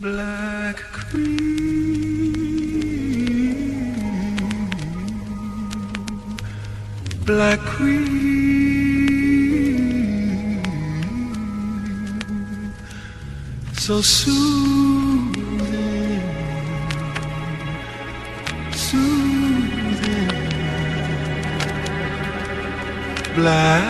Black Queen, Black Queen, so soothing, soothing, Black.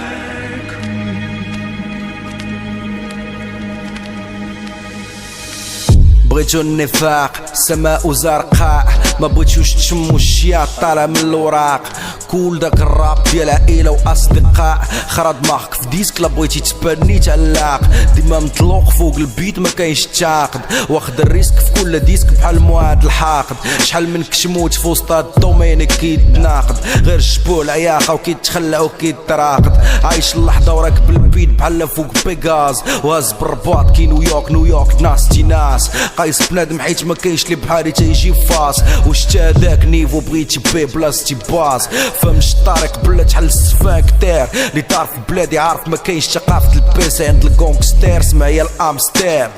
بغيتو النفاق سماء زرقاء، ما بغيتوش تشمو الشياط طالع من الوراق. كول داك الراب ديال عائله واصدقاء، خرا دماغك في ديسك لا بغيتي تباني تعلاق. ديما مطلوق فوق البيت ما كاينش تعاقد، واخد الريسك في كل ديسك بحال المعاد الحاقد. شحال من كشموت في وسط الدومين كيتناقد، غير جبول عياقه وكيتخلع وكيتراقد. عايش اللحظه وراكب البيت بحال فوق بيغاز، وهز بالرباط كي نيويورك ناس ناس. قايس بنادم حيت ما كاينش لي بحالي تيجي فاس. واش تا داك نيفو بغيتي بي بلاصتي باس، فهمش الطريق بلات حل السفانكتير. اللي طار في بلادي عارف ما كاينش ثقافه البيسي عند الكونغستير، سما هي الامستير.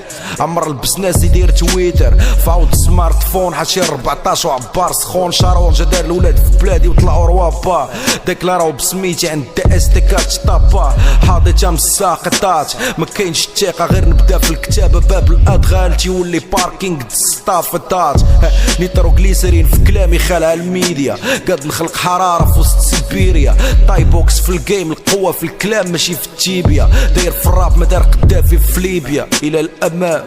عمر البسناس يدير تويتر فاوض سمارت فون، حاشي 14 وعبار سخون. شارون جدار الاولاد في بلادي وطلعوا روابا، ديكلاراو بسميتي عند اس تي كات طابا. حاضيتها من الساقطات ما كاينش الثقه، غير نبدا في الكتابه باب الادغال تيولي باركينغ الصافطات. نيتروغليسرين في كلامي خالها الميديا، قاد نخلق حراره في وسط سيبيريا. تايبوكس في الجيم القوه في الكلام ماشي في التيبيا. داير في الراب مدار قدافي في ليبيا الى الامام.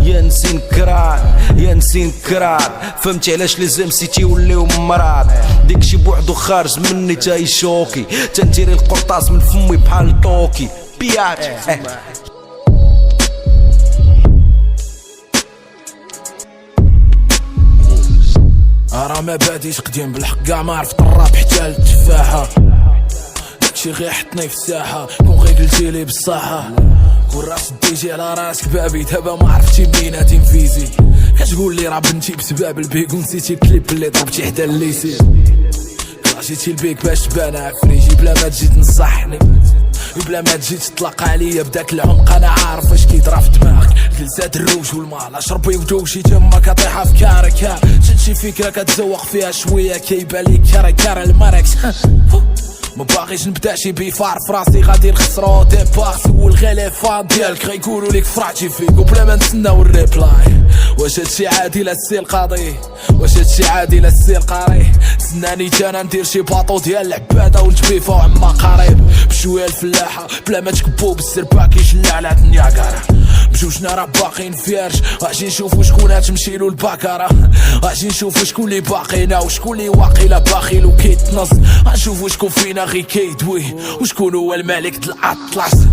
يا نسين كران يا نسين كران، فهمتي علاش لي زام سيتي ولاو مراد. ديكشي بوحدو خارج مني تاي شوكي، تنتيري القرطاس من فمي بحال طوكي بيات. راه ما باديش قديم بالحق، كاع ما عرفت الراب حتى التفاحة. داكشي غير حطني في الساحة، كون غير قلتيلي بالصحة. كون راس ديجي على راسك بابي، دابا ما عرفتي منين تنفيزي. كتقول لي راه بنتي بسباب البيك، ونسيتي الكليب اللي ضربتي حدا الليسي. كراشيتي البيك باش تبان عفريجي، بلا ما تجي تنصحني بلا ما تجي تطلق عليا بداك العمق. انا عارف اش كيطرا في دماغك، جلسات الروج والمال اشربي ودوشي تما كطيحه في كارك. شد شي فكره كتزوق فيها شويه كيبان لي كارا الماركس. ما باغيش نبدا شي بيفار في راسي، غادي نخسرو ديبار. سول غير لي فان ديالك غيقولوا ليك فرحتي فيك، وبلا ما نتسناو الريبلاي. واش هادشي عادي لا السي القاضي، واش هادشي عادي لا السي القاري. تسناني انا ندير شي باطو ديال العباده ونتبيفاو عما قريب. بشويه الفلاحه بلا ما تكبو بالسربا كيشلع على النياغارا. بجوجنا راه باقيين فيرش، غاجي نشوفو شكون هتمشيلو الباكارا. غاجي نشوفو شكون اللي باقينا وشكون اللي واقيلا باخيل وكيتنص. غنشوفو شكون فينا غي كيدوي وشكون هو الملك د الاطلس.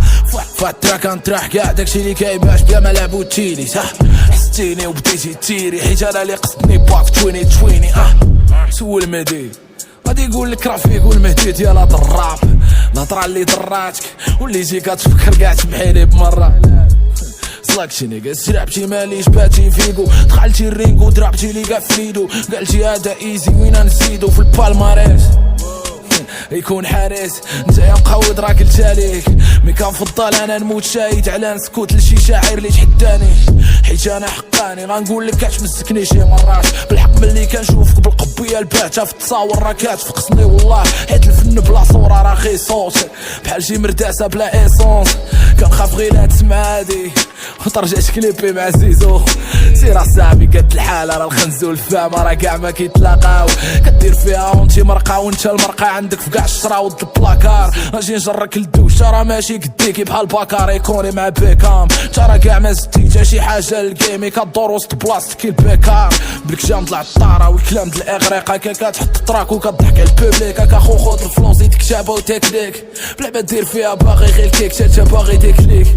فاترا كنطرح كاع داكشي اللي كايباش بلا ما لعبو تيلي. صح حستيني وبديتي تيري، حيت انا اللي قصدني باك 2020. سول مهدي غادي يقول لك راه فيك والمهدي ديال هاد الراب. الهضره اللي ضراتك واللي جي كتفكر كاع تبحيلي بمره. سلاكشي نيكس لعبتي ماليش باتي فيكو، دخلتي الرينغ وضربتي لي كاع فيدو. قالتي هذا ايزي وين نزيدو في البالماريس. يكون حارس نتايا مقود راه قلت عليك، مي كنفضل انا نموت شاهد على نسكت لشي شاعر اللي تحداني. حيت انا حقاني غنقول لك كتمسكني شي مرات بالحق. ملي كنشوفك بالقبيه الباته في التصاور راه كتفقسني والله. حيت الفن بلا صوره راه غير صوت، بحال شي مرداسه بلا ايسونس. كنخاف غير لا تسمع هادي وترجعت كليبي مع زيزو. سير اصاحبي قد الحاله راه الخنزول فاهمه راه كاع ما كيتلاقاو. كدير فيها وانتي مرقه وانت المرقه عندك في كاع الشرا ود البلاكار. اجي نجرك للدوشه راه ماشي قديكي بحال باكار يكوني مع بيكام. انت راه كاع ما زدتي شي حاجه للجيمي، كدور وسط بلاصتك البيكار. بلك جا نطلع الطاره والكلام د الاغريقه، كتحط التراك وكضحك على البوبليك. هكا خو خود الفلوس زيد كتابه وتكنيك، بلا ما دير فيها باغي غير الكيك تا باغي تكليك.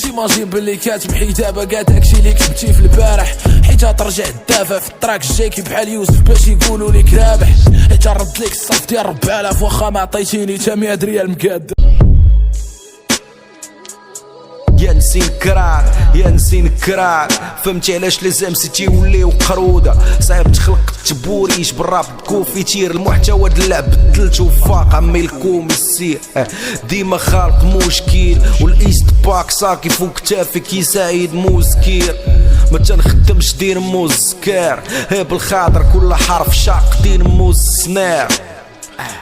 جيماجين بلي كاتمحي دابا كاع داكشي اللي كتبتي في البارح. حيت ترجع تدافع في التراك الجايكي بحال يوسف باش يقولوا ليك رابح. حيت رد ليك الصف ديال 4000 واخا ما عطيتيني تا 100 ريال مقاد. يا نسين كران يا نسين كران، فهمتي علاش لازم سيتي ولاو قروده. صعيب تخلق التبوريش بالراب كوفي تير. المحتوى د اللعب بدلتو فاق عمي الكوم السير. ديما خالق مشكل والايست باك صاكي فوق كتافك يساعد موسكير. ما تنخدمش دين موز سكار، بالخاطر كل حرف شاق دين موز سنار.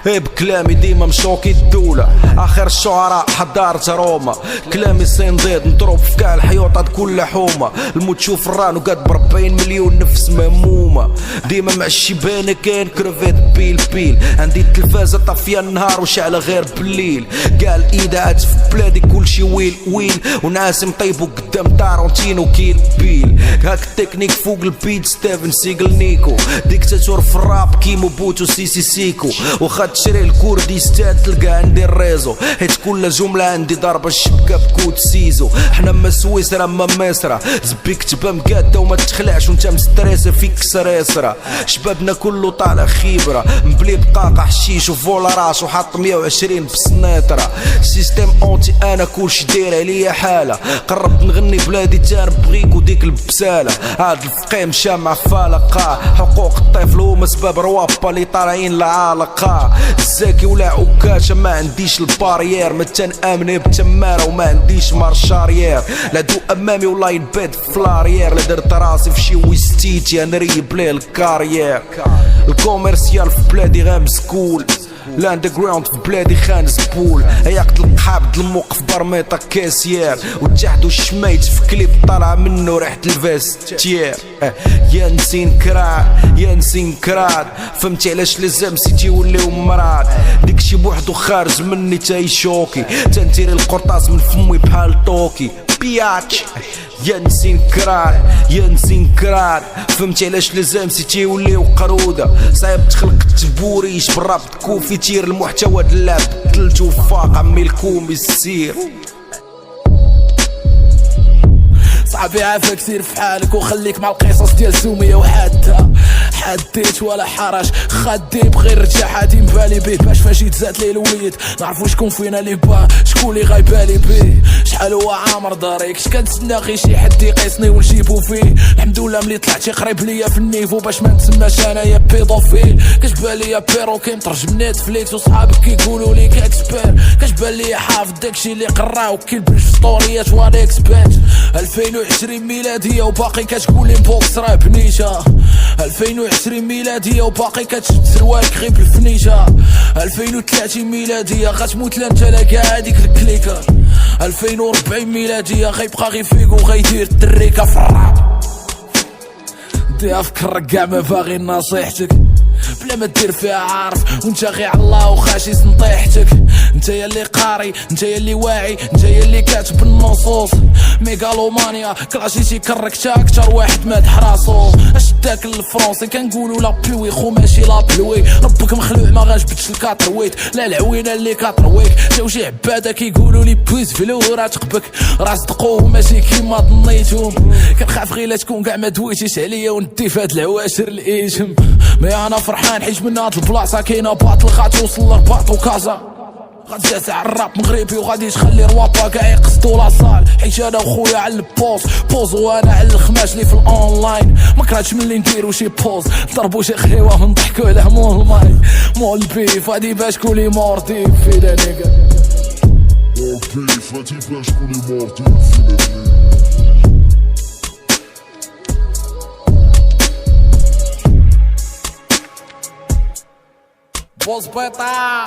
بكلامي ديما مشوكي الدولة، اخر الشعراء حضارت روما. كلامي سينضيد نضرب في كاع الحيوطات كل حومة. الموت شوف الرانو قد ب40 مليون نفس مهمومة. ديما مع الشيبانة كاين كرفيت بيل بيل. عندي التلفازة طافية النهار وشعلة غير بالليل. قال ايدات في بلادي كلشي ويل ويل، وناس مطيبو قدام تارونتينو كيل بيل. هاك التكنيك فوق البيت ستيفن سيجل نيكو. ديكتاتور في الراب كيمو بوتو سيسي سيكو. وخد تشري الكورديستان تلقى عندي الريزو، حيت كل جملة عندي ضربة الشبكة بكود سيزو. حنا ما سويسرا ما مصرا، زبيك تبا مقادة وما تخلعش وانت مستريسة فيك سريسرا. شبابنا كله طالع خيبرة، مبلي بقاقع حشيش وفولا راس وحط 120 بسنيطرة. سيستيم اونتي انا كلشي داير عليا حالة. قربت نغني بلادي تنبغيك وديك البسالة. هاد الفقيه مشى مع فالقة، حقوق الطفل هما سباب روابا اللي طالعين لعالقة. الزاكي ولا عكاشة ما عنديش الباريير، ما تنامن بتمارة وما عنديش مارشاريير. لا دو امامي ولا ينبات فلاريير، لا درت راسي في شي ويستيتي نريب ليه الكاريير. الكوميرسيال في بلادي غامز كول، لاندجراوند في بلادي خانز بول. هياقت القحاب الموقف برميطة كاسيير، وتحت الشميت في كليب طالع منه ريحة الفاستير. يا نسين كراد يا نسين كراد، فهمتي علاش لازم سيتي وليو مراد. ديكشي بوحدو خارج مني تايشوكي، تنتيري القرطاس من فمي بحال توكي بياتش. يا نسين كراد يا نسين كراد، فهمتي علاش لازم سيتي وليو قرودة. صعيب تخلق تبوريش بالرابط كوفي تير المحتوى دلاب تلت وفاق عمي الكومي السير. صعبي عافاك سير في حالك وخليك مع القصص ديال سومية وحادة. حديت ولا حرج خدي بغير رجع حادي مبالي بيه، باش فاجي تزاد ليه الوليد نعرفو شكون فينا لي با شكون لي غايبالي بيه. شحال هو عامر داريك كنتسنى غير شي حد يقيسني ونجيبو فيه. الحمد لله ملي طلعتي قريب ليا في النيفو باش ما نتسماش انايا بيدوفيل. كتبان ليا بيروكي مترجم نتفليكس وصحابك كيقولوا ليك اكسبير. كتبان ليا حافظ داكشي اللي قراو كيلبش في ستوريات وانا اكسبيرت. 2020 ميلادية وباقي كتقولي بوكس راه بنيشة. 2020 ميلادية وباقي كتشد سروالك غير بالفنيشة. 2030 ميلادية غتموت لا انت لا كاع هاديك الكليكة. 2040 ميلادية غيبقى غير فيك وغيدير التريكة في الراب. ديها فكر كاع ما باغي نصيحتك بلا ما دير فيها عارف، وانت غي على الله وخاشي نطيحتك. انت يلي قاري انت يلي واعي انت يلي كاتب النصوص. ميغالومانيا كلاشي تيكركتا اكتر واحد مادح راسو. اش داك الفرونسي كنقولو لا بلوي خو ماشي لا بلوي. ربك مخلوع ما غاجبدش الكاترويت لا العوينه اللي كاترويك. جاو شي عباده كيقولوا لي بويز فلو راه تقبك راه صدقوهم ماشي كيما ظنيتهم. كنخاف غير لا تكون كاع ما دويتيش عليا وندي فهاد العواشر الايجم. مي انا فرحان حيت من هاد البلاصه كاينه باطل غاتوصل لرباط وكازا. غتزعزع الراب مغربي وغادي تخلي روابا كاع يقصدو لاصال. حيت انا وخويا على البوز وانا على الخماش لي في الاونلاين. ما كرهتش ملي نديرو شي بوز ضربو شي خيوه ونضحكو على مول الماي مول بيف. هادي باش كولي مورتي فينا نيكا مور بيف. هادي باش كولي مورتي فينا بوز بيطا.